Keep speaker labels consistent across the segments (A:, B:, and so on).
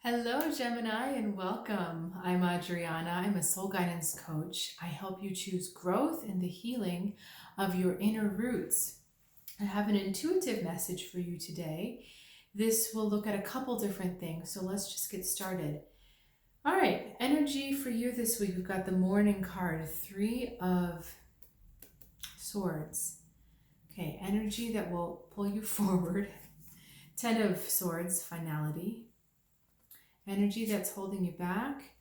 A: Hello, Gemini, and welcome. I'm Adriana. I'm a soul guidance coach. I help you choose growth and the healing of your inner roots. I have an intuitive message for you today. This will look at a couple different things, so let's just get started. All right, energy for you this week. We've got the morning card, 3 of Swords. Okay, energy that will pull you forward. 10 of Swords, finality. Energy that's holding you back.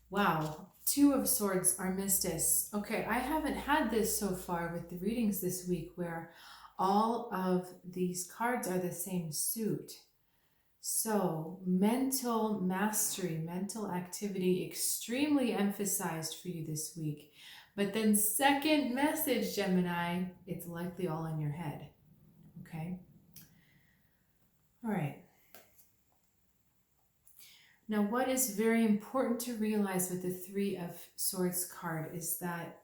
A: Wow, 2 of Swords, Armistice. Okay, I haven't had this so far with the readings this week where all of these cards are the same suit. So mental mastery, mental activity, extremely emphasized for you this week. But then second message, Gemini, it's likely all in your head. Okay? All right. Now, what is very important to realize with the 3 of Swords card is that,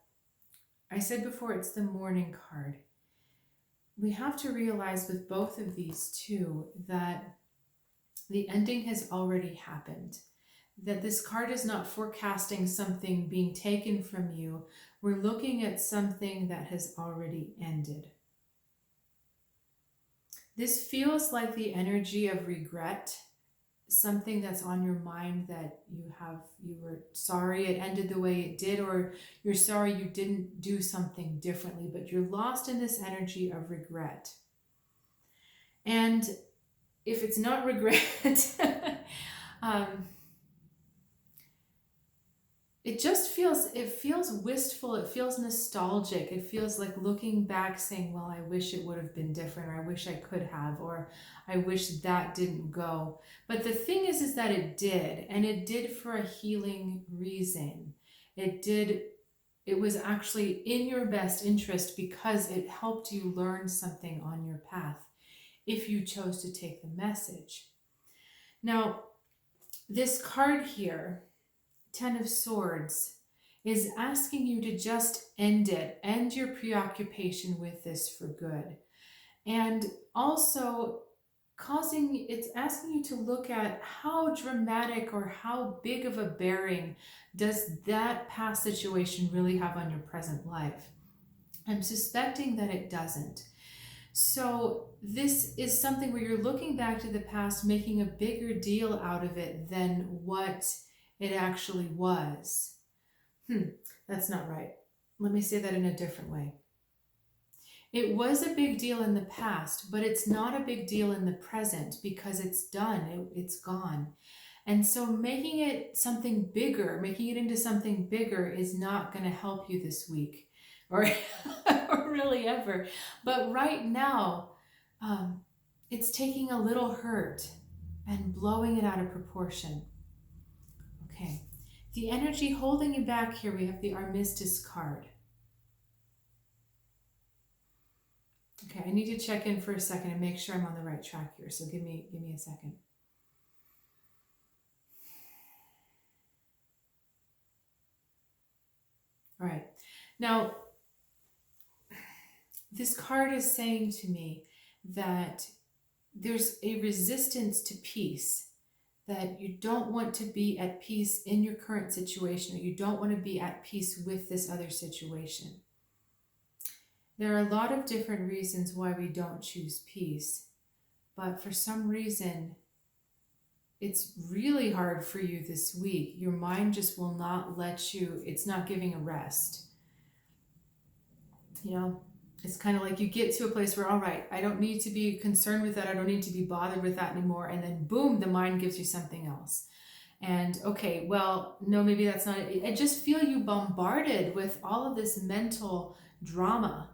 A: I said before, it's the morning card. We have to realize with both of these two that the ending has already happened. That this card is not forecasting something being taken from you. We're looking at something that has already ended. This feels like the energy of regret. Something that's on your mind that you were sorry it ended the way it did, or you're sorry you didn't do something differently, but you're lost in this energy of regret. And if it's not regret, it just feels wistful, it feels nostalgic, it feels like looking back saying, well, I wish it would have been different, or I wish I could have, or I wish that didn't go. But the thing is that it did, and it did for a healing reason. It was actually in your best interest because it helped you learn something on your path if you chose to take the message. Now, this card here, 10 of Swords, is asking you to just end it, end your preoccupation with this for good. And also it's asking you to look at how dramatic or how big of a bearing does that past situation really have on your present life. I'm suspecting that it doesn't. So this is something where you're looking back to the past, making a bigger deal out of it than what it actually was. That's not right. Let me say that in a different way. It was a big deal in the past, but it's not a big deal in the present because it's done, it's gone. And so making it something bigger, making it into something bigger is not going to help you this week or, or really ever. But right now, it's taking a little hurt and blowing it out of proportion. Okay, the energy holding you back here, we have the Armistice card. Okay, I need to check in for a second and make sure I'm on the right track here. So give me a second. All right. Now, this card is saying to me that there's a resistance to peace, that you don't want to be at peace in your current situation, or you don't want to be at peace with this other situation. There are a lot of different reasons why we don't choose peace, but for some reason, it's really hard for you this week. Your mind just will not let you, it's not giving a rest. You know, it's kind of like you get to a place where, all right, I don't need to be concerned with that. I don't need to be bothered with that anymore. And then boom, the mind gives you something else. And okay, well, no, maybe that's not it. I just feel you bombarded with all of this mental drama.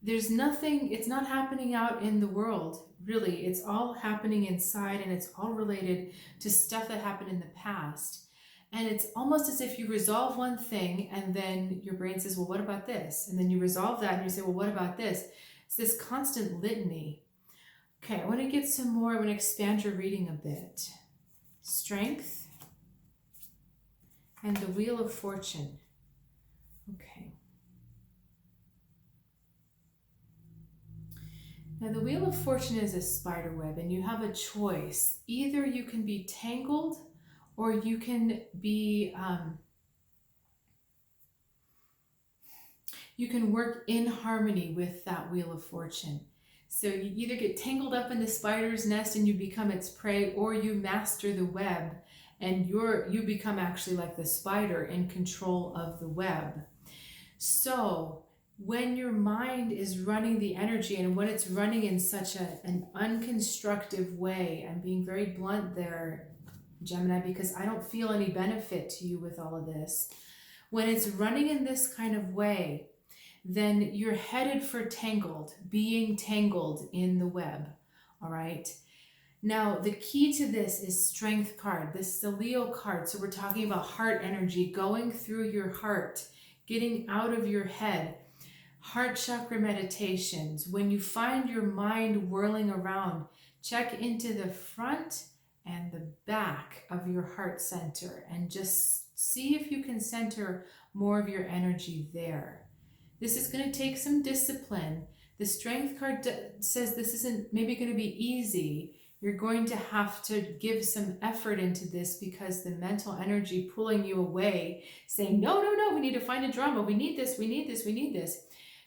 A: There's nothing, it's not happening out in the world, really. It's all happening inside, and it's all related to stuff that happened in the past. And it's almost as if you resolve one thing and then your brain says, well, what about this? And then you resolve that and you say, well, what about this? It's this constant litany. Okay, I want to get some more. I want to expand your reading a bit. Strength and the Wheel of Fortune. Okay. Now, the Wheel of Fortune is a spider web, and you have a choice. Either you can be tangled, or you can be, you can work in harmony with that Wheel of Fortune. So you either get tangled up in the spider's nest and you become its prey, or you master the web and you become actually like the spider in control of the web. So when your mind is running the energy, and when it's running in such an unconstructive way, I'm being very blunt there, Gemini, because I don't feel any benefit to you with all of this. When it's running in this kind of way, then you're headed for tangled, being tangled in the web, all right? Now, the key to this is Strength card. This is the Leo card, so we're talking about heart energy, going through your heart, getting out of your head. Heart chakra meditations. When you find your mind whirling around, check into the front and the back of your heart center and just see if you can center more of your energy there. This is going to take some discipline. The Strength card says this isn't maybe going to be easy. You're going to have to give some effort into this, because the mental energy pulling you away, saying, no, no, no, we need to find a drama. We need this, we need this, we need this.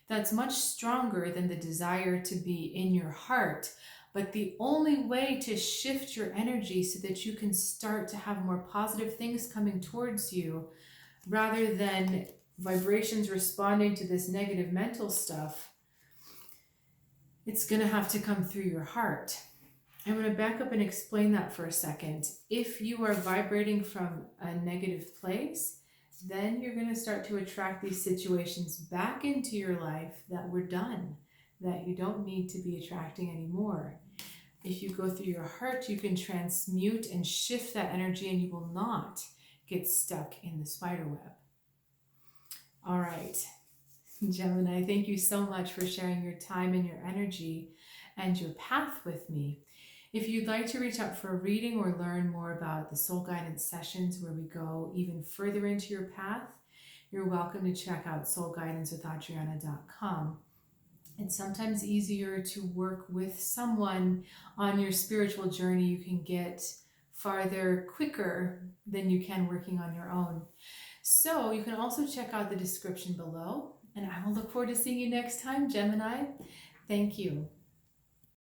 A: That's much stronger than the desire to be in your heart. But the only way to shift your energy so that you can start to have more positive things coming towards you, rather than vibrations responding to this negative mental stuff, it's going to have to come through your heart. I'm going to back up and explain that for a second. If you are vibrating from a negative place, then you're going to start to attract these situations back into your life that were done, that you don't need to be attracting anymore. If you go through your heart, you can transmute and shift that energy, and you will not get stuck in the spider web. All right, Gemini, thank you so much for sharing your time and your energy and your path with me. If you'd like to reach out for a reading or learn more about the soul guidance sessions where we go even further into your path, you're welcome to check out soulguidancewithadriana.com. It's sometimes easier to work with someone on your spiritual journey. You can get farther quicker than you can working on your own. So you can also check out the description below, and I will look forward to seeing you next time, Gemini. Thank you.